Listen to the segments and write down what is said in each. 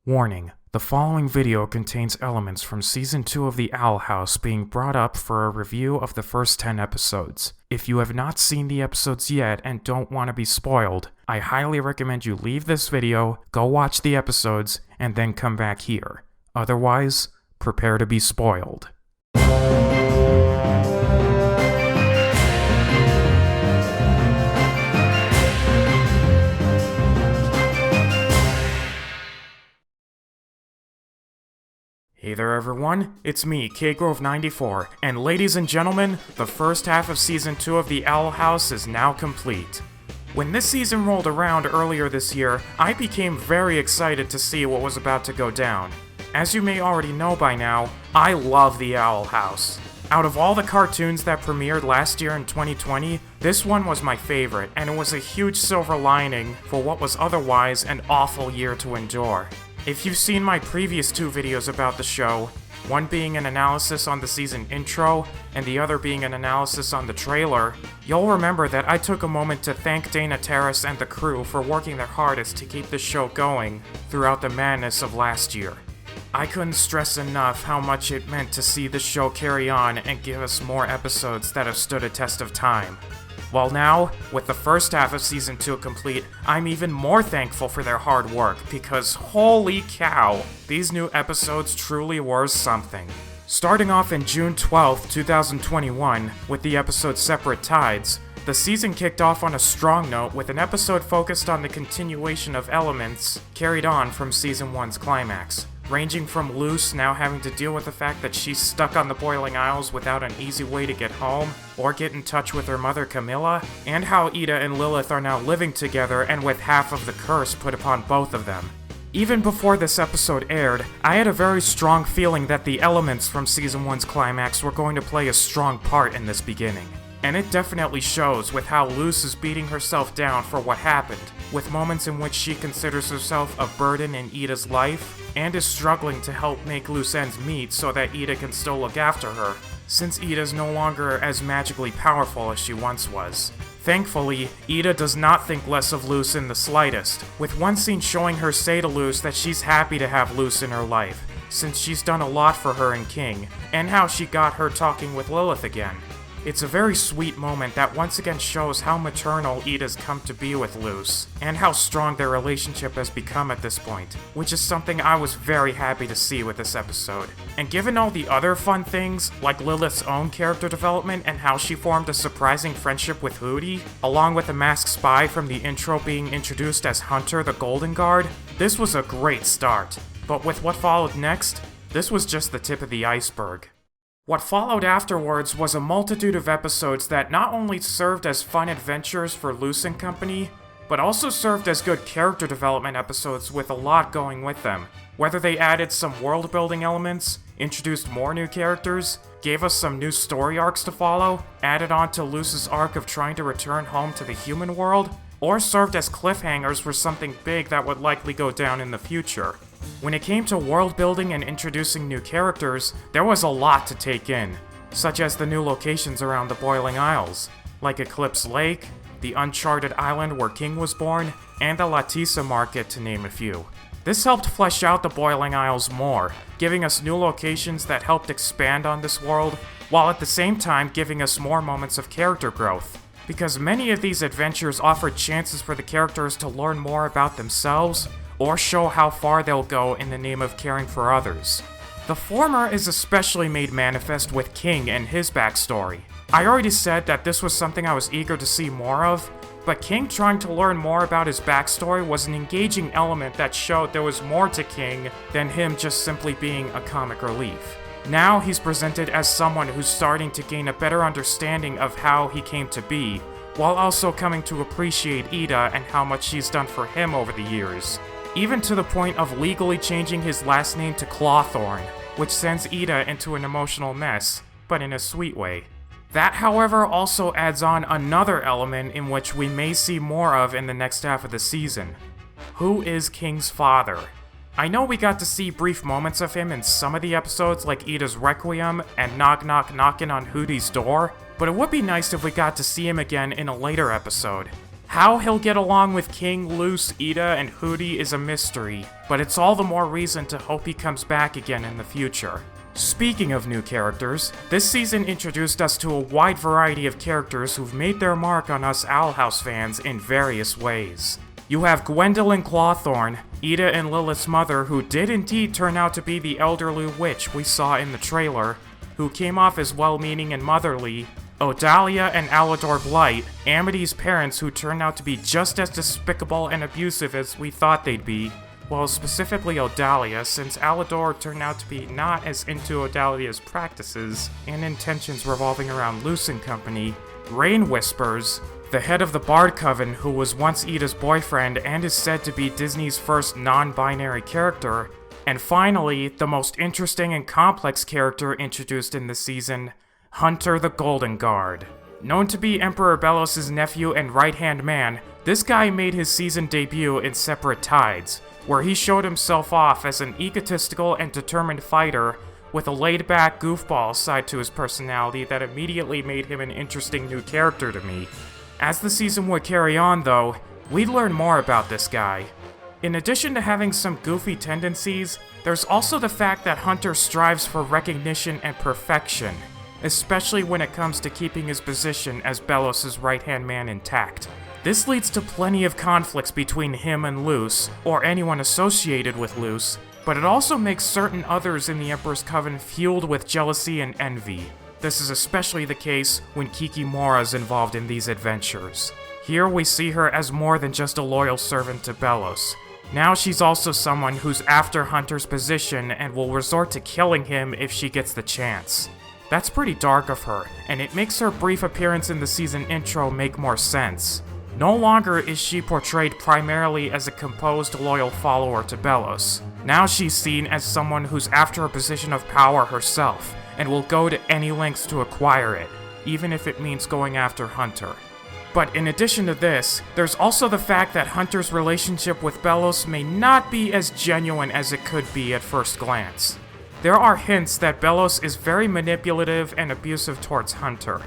Warning: the following video contains elements from Season 2 of The Owl House being brought up for a review of the first 10 episodes. If you have not seen the episodes yet and don't want to be spoiled, I highly recommend you leave this video, go watch the episodes, and then come back here. Otherwise, prepare to be spoiled. Hey there everyone, it's me, KGrove94, and ladies and gentlemen, the first half of Season 2 of The Owl House is now complete. When this season rolled around earlier this year, I became very excited to see what was about to go down. As you may already know by now, I love The Owl House. Out of all the cartoons that premiered last year in 2020, this one was my favorite, and it was a huge silver lining for what was otherwise an awful year to endure. If you've seen my previous two videos about the show, one being an analysis on the season intro, and the other being an analysis on the trailer, you'll remember that I took a moment to thank Dana Terrace and the crew for working their hardest to keep the show going throughout the madness of last year. I couldn't stress enough how much it meant to see the show carry on and give us more episodes that have stood a test of time. Well now, with the first half of Season 2 complete, I'm even more thankful for their hard work, because holy cow, these new episodes truly were something. Starting off in June 12th, 2021, with the episode Separate Tides, the season kicked off on a strong note with an episode focused on the continuation of elements carried on from Season 1's climax. Ranging from Luce now having to deal with the fact that she's stuck on the Boiling Isles without an easy way to get home, or get in touch with her mother Camilla, and how Ida and Lilith are now living together and with half of the curse put upon both of them. Even before this episode aired, I had a very strong feeling that the elements from Season 1's climax were going to play a strong part in this beginning. And it definitely shows with how Luce is beating herself down for what happened, with moments in which she considers herself a burden in Ida's life, and is struggling to help make loose ends meet so that Ida can still look after her, since Ida's no longer as magically powerful as she once was. Thankfully, Ida does not think less of Luce in the slightest, with one scene showing her say to Luce that she's happy to have Luce in her life, since she's done a lot for her and King, and how she got her talking with Lilith again. It's a very sweet moment that once again shows how maternal Ida's come to be with Luce, and how strong their relationship has become at this point, which is something I was very happy to see with this episode. And given all the other fun things, like Lilith's own character development and how she formed a surprising friendship with Hootie, along with the masked spy from the intro being introduced as Hunter the Golden Guard, this was a great start. But with what followed next, this was just the tip of the iceberg. What followed afterwards was a multitude of episodes that not only served as fun adventures for Luce and company, but also served as good character development episodes with a lot going with them. Whether they added some world-building elements, introduced more new characters, gave us some new story arcs to follow, added on to Luce's arc of trying to return home to the human world, or served as cliffhangers for something big that would likely go down in the future. When it came to world building and introducing new characters, there was a lot to take in, such as the new locations around the Boiling Isles, like Eclipse Lake, the uncharted island where King was born, and the Latissa Market, to name a few. This helped flesh out the Boiling Isles more, giving us new locations that helped expand on this world, while at the same time giving us more moments of character growth. Because many of these adventures offered chances for the characters to learn more about themselves, or show how far they'll go in the name of caring for others. The former is especially made manifest with King and his backstory. I already said that this was something I was eager to see more of, but King trying to learn more about his backstory was an engaging element that showed there was more to King than him just simply being a comic relief. Now he's presented as someone who's starting to gain a better understanding of how he came to be, while also coming to appreciate Ida and how much she's done for him over the years. Even to the point of legally changing his last name to Clawthorn, which sends Ida into an emotional mess, but in a sweet way. That, however, also adds on another element in which we may see more of in the next half of the season. Who is King's father? I know we got to see brief moments of him in some of the episodes like Ida's Requiem and Knock Knock Knockin' on Hootie's Door, but it would be nice if we got to see him again in a later episode. How he'll get along with King, Luce, Ida, and Hootie is a mystery, but it's all the more reason to hope he comes back again in the future. Speaking of new characters, this season introduced us to a wide variety of characters who've made their mark on us Owl House fans in various ways. You have Gwendolyn Clawthorne, Ida and Lilith's mother, who did indeed turn out to be the elderly witch we saw in the trailer, who came off as well-meaning and motherly, Odalia and Alador Blight, Amity's parents, who turned out to be just as despicable and abusive as we thought they'd be, well, specifically Odalia, since Alador turned out to be not as into Odalia's practices and intentions revolving around Luce and company, Rain Whispers, the head of the Bard Coven, who was once Ida's boyfriend and is said to be Disney's first non-binary character, and finally, the most interesting and complex character introduced in this season, Hunter the Golden Guard. Known to be Emperor Belos' nephew and right-hand man, this guy made his season debut in Separate Tides, where he showed himself off as an egotistical and determined fighter with a laid-back goofball side to his personality that immediately made him an interesting new character to me. As the season would carry on, though, we'd learn more about this guy. In addition to having some goofy tendencies, there's also the fact that Hunter strives for recognition and perfection, especially when it comes to keeping his position as Belos' right-hand man intact. This leads to plenty of conflicts between him and Luce, or anyone associated with Luce, but it also makes certain others in the Emperor's Coven fueled with jealousy and envy. This is especially the case when Kikimora is involved in these adventures. Here we see her as more than just a loyal servant to Belos. Now she's also someone who's after Hunter's position and will resort to killing him if she gets the chance. That's pretty dark of her, and it makes her brief appearance in the season intro make more sense. No longer is she portrayed primarily as a composed, loyal follower to Belos. Now she's seen as someone who's after a position of power herself, and will go to any lengths to acquire it, even if it means going after Hunter. But in addition to this, there's also the fact that Hunter's relationship with Belos may not be as genuine as it could be at first glance. There are hints that Belos is very manipulative and abusive towards Hunter,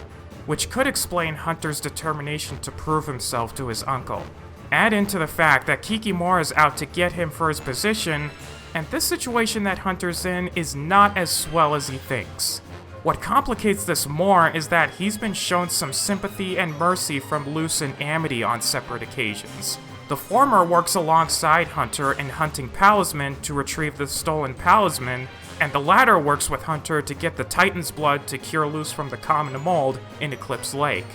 which could explain Hunter's determination to prove himself to his uncle. Add into the fact that Kikimora is out to get him for his position, and this situation that Hunter's in is not as swell as he thinks. What complicates this more is that he's been shown some sympathy and mercy from Luce and Amity on separate occasions. The former works alongside Hunter in hunting Palisman to retrieve the stolen Palisman, and the latter works with Hunter to get the Titan's blood to cure Luce from the common mold in Eclipse Lake.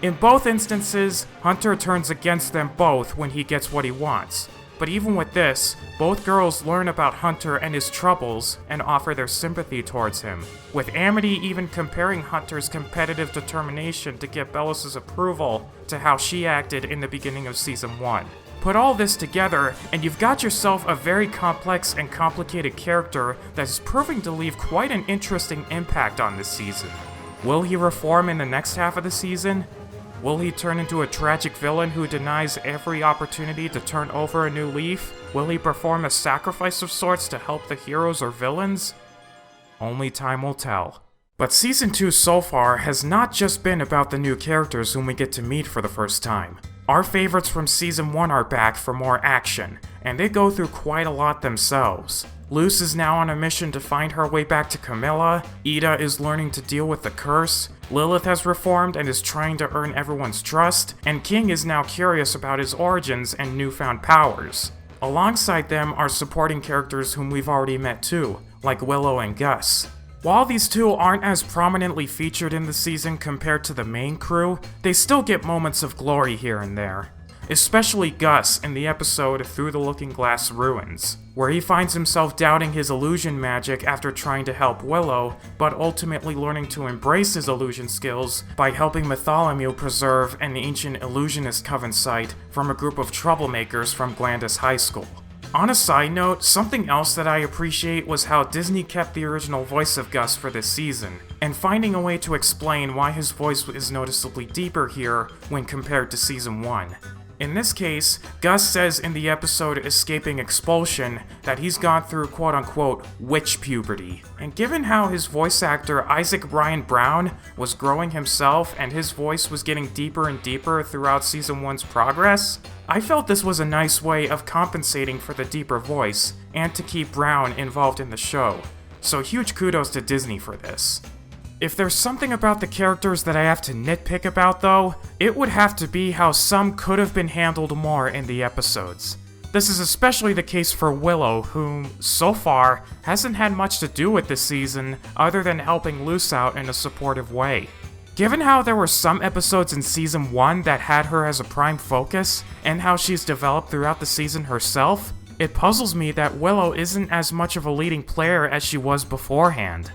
In both instances, Hunter turns against them both when he gets what he wants. But even with this, both girls learn about Hunter and his troubles and offer their sympathy towards him, with Amity even comparing Hunter's competitive determination to get Belos' approval to how she acted in the beginning of Season 1. Put all this together, and you've got yourself a very complex and complicated character that is proving to leave quite an interesting impact on this season. Will he reform in the next half of the season? Will he turn into a tragic villain who denies every opportunity to turn over a new leaf? Will he perform a sacrifice of sorts to help the heroes or villains? Only time will tell. But Season 2 so far has not just been about the new characters whom we get to meet for the first time. Our favorites from Season 1 are back for more action, and they go through quite a lot themselves. Luce is now on a mission to find her way back to Camilla, Ida is learning to deal with the curse, Lilith has reformed and is trying to earn everyone's trust, and King is now curious about his origins and newfound powers. Alongside them are supporting characters whom we've already met too, like Willow and Gus. While these two aren't as prominently featured in the season compared to the main crew, they still get moments of glory here and there. Especially Gus in the episode Through the Looking Glass Ruins, where he finds himself doubting his illusion magic after trying to help Willow, but ultimately learning to embrace his illusion skills by helping Bartholomew preserve an ancient illusionist coven site from a group of troublemakers from Glandis High School. On a side note, something else that I appreciate was how Disney kept the original voice of Gus for this season, and finding a way to explain why his voice is noticeably deeper here when compared to Season 1. In this case, Gus says in the episode Escaping Expulsion that he's gone through quote-unquote witch puberty. And given how his voice actor Isaac Ryan Brown was growing himself and his voice was getting deeper and deeper throughout Season 1's progress, I felt this was a nice way of compensating for the deeper voice and to keep Brown involved in the show. So huge kudos to Disney for this. If there's something about the characters that I have to nitpick about though, it would have to be how some could have been handled more in the episodes. This is especially the case for Willow, whom, so far, hasn't had much to do with this season other than helping Luce out in a supportive way. Given how there were some episodes in Season 1 that had her as a prime focus, and how she's developed throughout the season herself, it puzzles me that Willow isn't as much of a leading player as she was beforehand.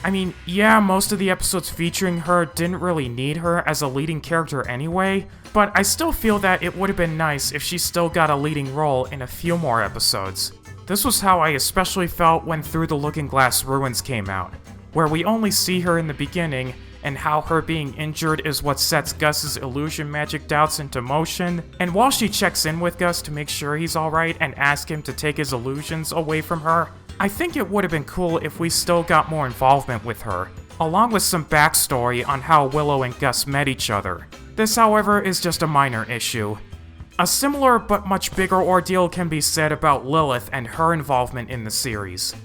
I mean, yeah, most of the episodes featuring her didn't really need her as a leading character anyway, but I still feel that it would have been nice if she still got a leading role in a few more episodes. This was how I especially felt when Through the Looking Glass Ruins came out, where we only see her in the beginning, and how her being injured is what sets Gus's illusion magic doubts into motion, and while she checks in with Gus to make sure he's alright and ask him to take his illusions away from her, I think it would have been cool if we still got more involvement with her, along with some backstory on how Willow and Gus met each other. This, however, is just a minor issue. A similar but much bigger ordeal can be said about Lilith and her involvement in the series.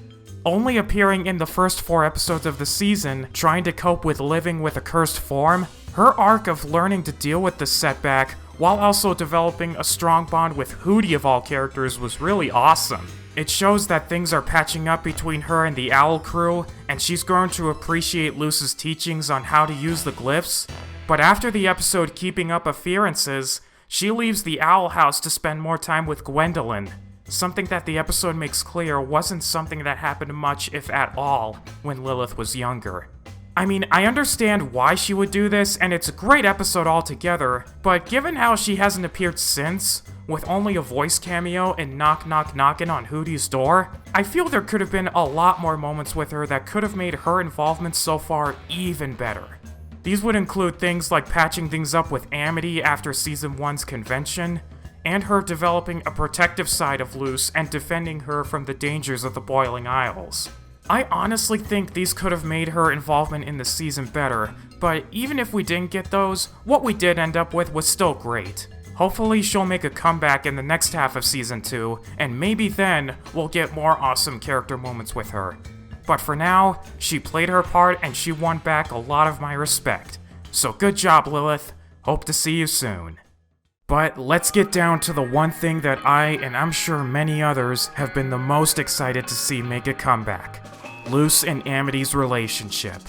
Only appearing in the first 4 episodes of the season, trying to cope with living with a cursed form, her arc of learning to deal with the setback while also developing a strong bond with Hootie of all characters was really awesome. It shows that things are patching up between her and the Owl crew, and she's grown to appreciate Luce's teachings on how to use the glyphs. But after the episode Keeping Up Appearances, she leaves the Owl House to spend more time with Gwendolyn, something that the episode makes clear wasn't something that happened much, if at all, when Lilith was younger. I mean, I understand why she would do this, and it's a great episode altogether, but given how she hasn't appeared since, with only a voice cameo and knock knock knocking on Hootie's door, I feel there could have been a lot more moments with her that could have made her involvement so far even better. These would include things like patching things up with Amity after Season 1's convention, and her developing a protective side of Luce and defending her from the dangers of the Boiling Isles. I honestly think these could have made her involvement in the season better, but even if we didn't get those, what we did end up with was still great. Hopefully she'll make a comeback in the next half of Season 2, and maybe then we'll get more awesome character moments with her. But for now, she played her part and she won back a lot of my respect. So good job, Lilith. Hope to see you soon. But let's get down to the one thing that I, and I'm sure many others, have been the most excited to see make a comeback. Luce and Amity's relationship.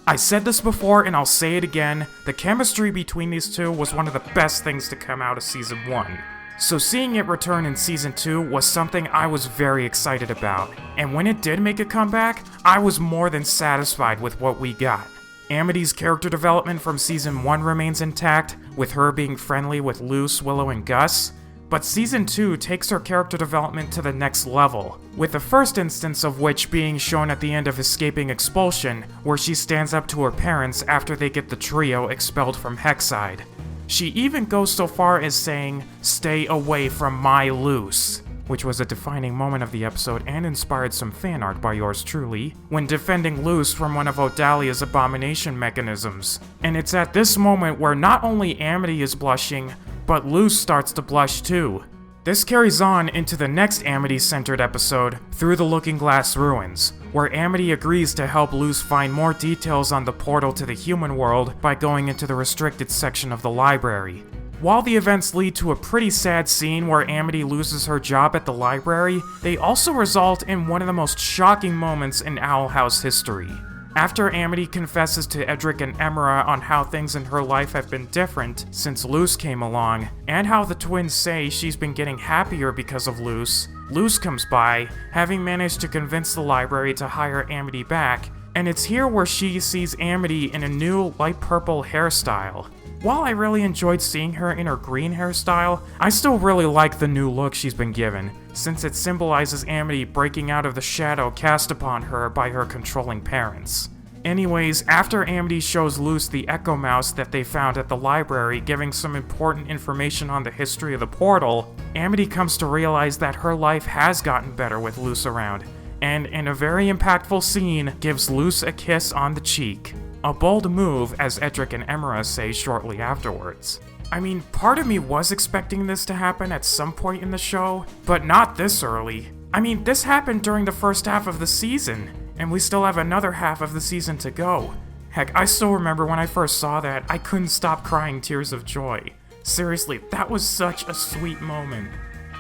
I said this before and I'll say it again, the chemistry between these two was one of the best things to come out of Season 1. So seeing it return in Season 2 was something I was very excited about, and when it did make a comeback, I was more than satisfied with what we got. Amity's character development from Season 1 remains intact, with her being friendly with Luce, Willow, and Gus, but Season 2 takes her character development to the next level, with the first instance of which being shown at the end of Escaping Expulsion, where she stands up to her parents after they get the trio expelled from Hexside. She even goes so far as saying, "Stay away from my Luce," which was a defining moment of the episode and inspired some fan art by yours truly, when defending Luce from one of Odalia's abomination mechanisms. And it's at this moment where not only Amity is blushing, but Luce starts to blush too. This carries on into the next Amity-centered episode, Through the Looking Glass Ruins, where Amity agrees to help Luce find more details on the portal to the human world by going into the restricted section of the library. While the events lead to a pretty sad scene where Amity loses her job at the library, they also result in one of the most shocking moments in Owl House history. After Amity confesses to Edric and Emera on how things in her life have been different since Luce came along, and how the twins say she's been getting happier because of Luce, Luce comes by, having managed to convince the library to hire Amity back, and it's here where she sees Amity in a new light purple hairstyle. While I really enjoyed seeing her in her green hairstyle, I still really like the new look she's been given, since it symbolizes Amity breaking out of the shadow cast upon her by her controlling parents. Anyways, after Amity shows Luce the Echo Mouse that they found at the library, giving some important information on the history of the portal, Amity comes to realize that her life has gotten better with Luce around, and in a very impactful scene, gives Luce a kiss on the cheek. A bold move, as Edric and Emira say shortly afterwards. I mean, part of me was expecting this to happen at some point in the show, but not this early. I mean, this happened during the first half of the season, and we still have another half of the season to go. Heck, I still remember when I first saw that, I couldn't stop crying tears of joy. Seriously, that was such a sweet moment.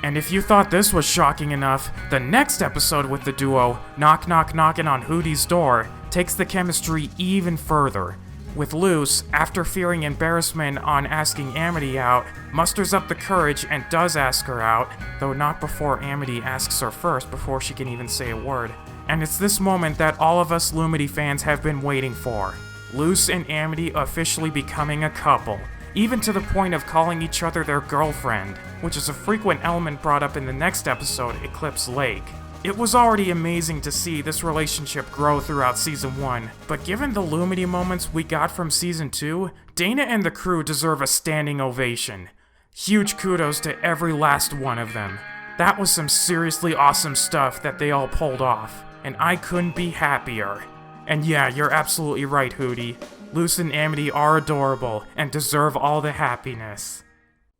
And if you thought this was shocking enough, the next episode with the duo, Knock Knock Knockin' on Hootie's Door, takes the chemistry even further. With Luce, after fearing embarrassment on asking Amity out, musters up the courage and does ask her out, though not before Amity asks her first before she can even say a word. And it's this moment that all of us Lumity fans have been waiting for. Luce and Amity officially becoming a couple, even to the point of calling each other their girlfriend, which is a frequent element brought up in the next episode, Eclipse Lake. It was already amazing to see this relationship grow throughout Season 1, but given the Lumity moments we got from Season 2, Dana and the crew deserve a standing ovation. Huge kudos to every last one of them. That was some seriously awesome stuff that they all pulled off, and I couldn't be happier. And yeah, you're absolutely right, Hootie. Luce and Amity are adorable, and deserve all the happiness.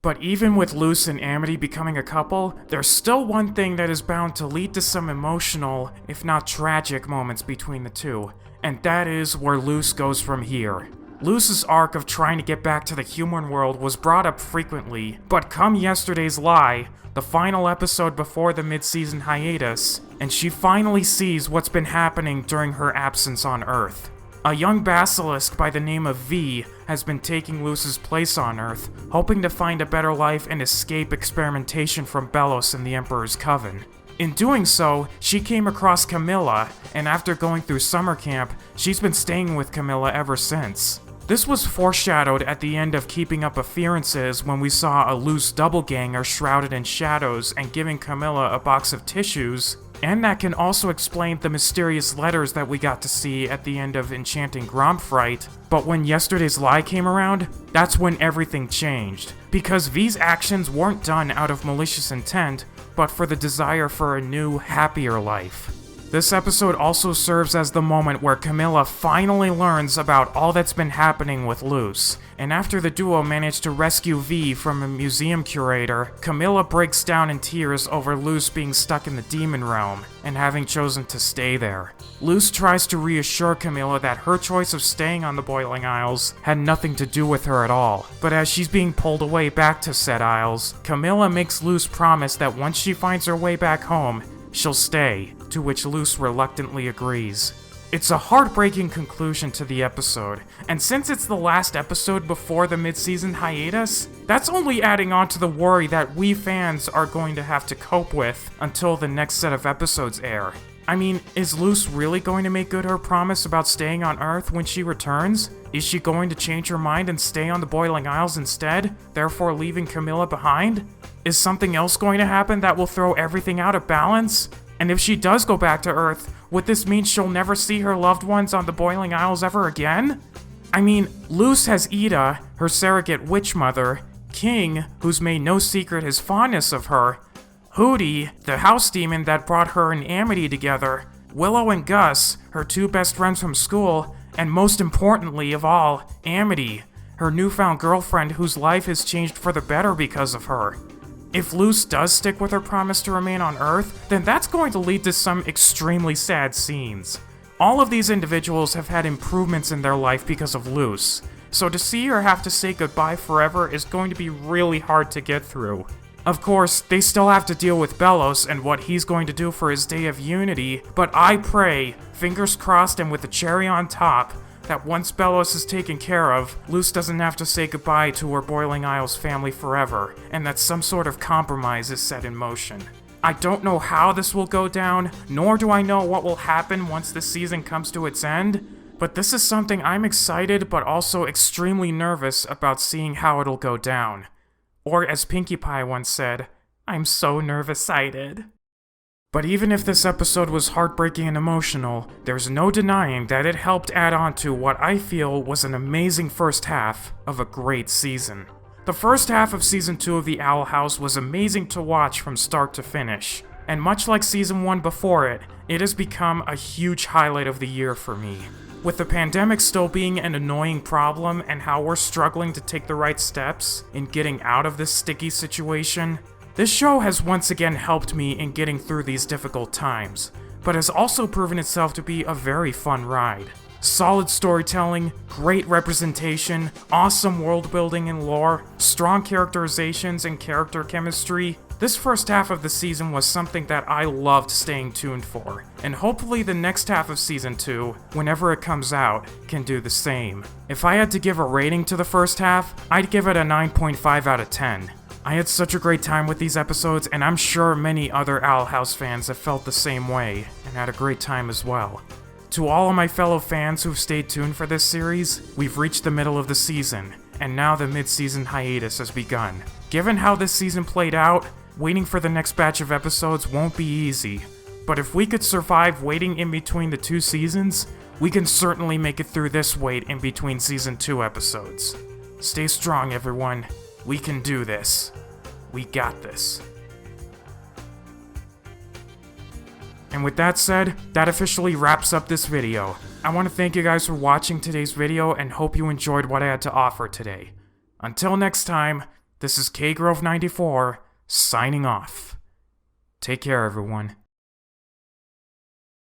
But even with Luce and Amity becoming a couple, there's still one thing that is bound to lead to some emotional, if not tragic, moments between the two, and that is where Luce goes from here. Luce's arc of trying to get back to the human world was brought up frequently, but come yesterday's lie, the final episode before the mid-season hiatus, and she finally sees what's been happening during her absence on Earth. A young basilisk by the name of V has been taking Luce's place on Earth, hoping to find a better life and escape experimentation from Belos and the Emperor's Coven. In doing so, she came across Camilla, and after going through summer camp, she's been staying with Camilla ever since. This was foreshadowed at the end of Keeping Up Appearances when we saw a Luce doppelganger shrouded in shadows and giving Camilla a box of tissues, and that can also explain the mysterious letters that we got to see at the end of Enchanting Gromfright. But when yesterday's lie came around, that's when everything changed, because V's actions weren't done out of malicious intent, but for the desire for a new, happier life. This episode also serves as the moment where Camilla finally learns about all that's been happening with Luce, and after the duo manage to rescue V from a museum curator, Camilla breaks down in tears over Luce being stuck in the demon realm, and having chosen to stay there. Luce tries to reassure Camilla that her choice of staying on the Boiling Isles had nothing to do with her at all, but as she's being pulled away back to said isles, Camilla makes Luce promise that once she finds her way back home, she'll stay, to which Luce reluctantly agrees. It's a heartbreaking conclusion to the episode, and since it's the last episode before the mid-season hiatus, that's only adding on to the worry that we fans are going to have to cope with until the next set of episodes air. I mean, is Luce really going to make good her promise about staying on Earth when she returns? Is she going to change her mind and stay on the Boiling Isles instead, therefore leaving Camilla behind? Is something else going to happen that will throw everything out of balance? And if she does go back to Earth, would this mean she'll never see her loved ones on the Boiling Isles ever again? I mean, Luce has Ida, her surrogate witch mother, King, who's made no secret his fondness of her, Hootie, the house demon that brought her and Amity together, Willow and Gus, her two best friends from school, and most importantly of all, Amity, her newfound girlfriend whose life has changed for the better because of her. If Luce does stick with her promise to remain on Earth, then that's going to lead to some extremely sad scenes. All of these individuals have had improvements in their life because of Luce, so to see her have to say goodbye forever is going to be really hard to get through. Of course, they still have to deal with Belos and what he's going to do for his Day of Unity, but I pray, fingers crossed and with the cherry on top, that once Belos is taken care of, Luce doesn't have to say goodbye to her Boiling Isles family forever, and that some sort of compromise is set in motion. I don't know how this will go down, nor do I know what will happen once this season comes to its end, but this is something I'm excited but also extremely nervous about seeing how it'll go down. Or as Pinkie Pie once said, I'm so nervous-sighted. But even if this episode was heartbreaking and emotional, there's no denying that it helped add on to what I feel was an amazing first half of a great season. The first half of Season 2 of The Owl House was amazing to watch from start to finish, and much like Season 1 before it, it has become a huge highlight of the year for me. With the pandemic still being an annoying problem and how we're struggling to take the right steps in getting out of this sticky situation, this show has once again helped me in getting through these difficult times, but has also proven itself to be a very fun ride. Solid storytelling, great representation, awesome world building and lore, strong characterizations and character chemistry. This first half of the season was something that I loved staying tuned for, and hopefully the next half of Season 2, whenever it comes out, can do the same. If I had to give a rating to the first half, I'd give it a 9.5 out of 10. I had such a great time with these episodes, and I'm sure many other Owl House fans have felt the same way, and had a great time as well. To all of my fellow fans who've stayed tuned for this series, we've reached the middle of the season, and now the mid-season hiatus has begun. Given how this season played out, waiting for the next batch of episodes won't be easy, but if we could survive waiting in between the two seasons, we can certainly make it through this wait in between Season 2 episodes. Stay strong, everyone. We can do this. We got this. And with that said, that officially wraps up this video. I want to thank you guys for watching today's video and hope you enjoyed what I had to offer today. Until next time, this is KGrove94, signing off. Take care, everyone.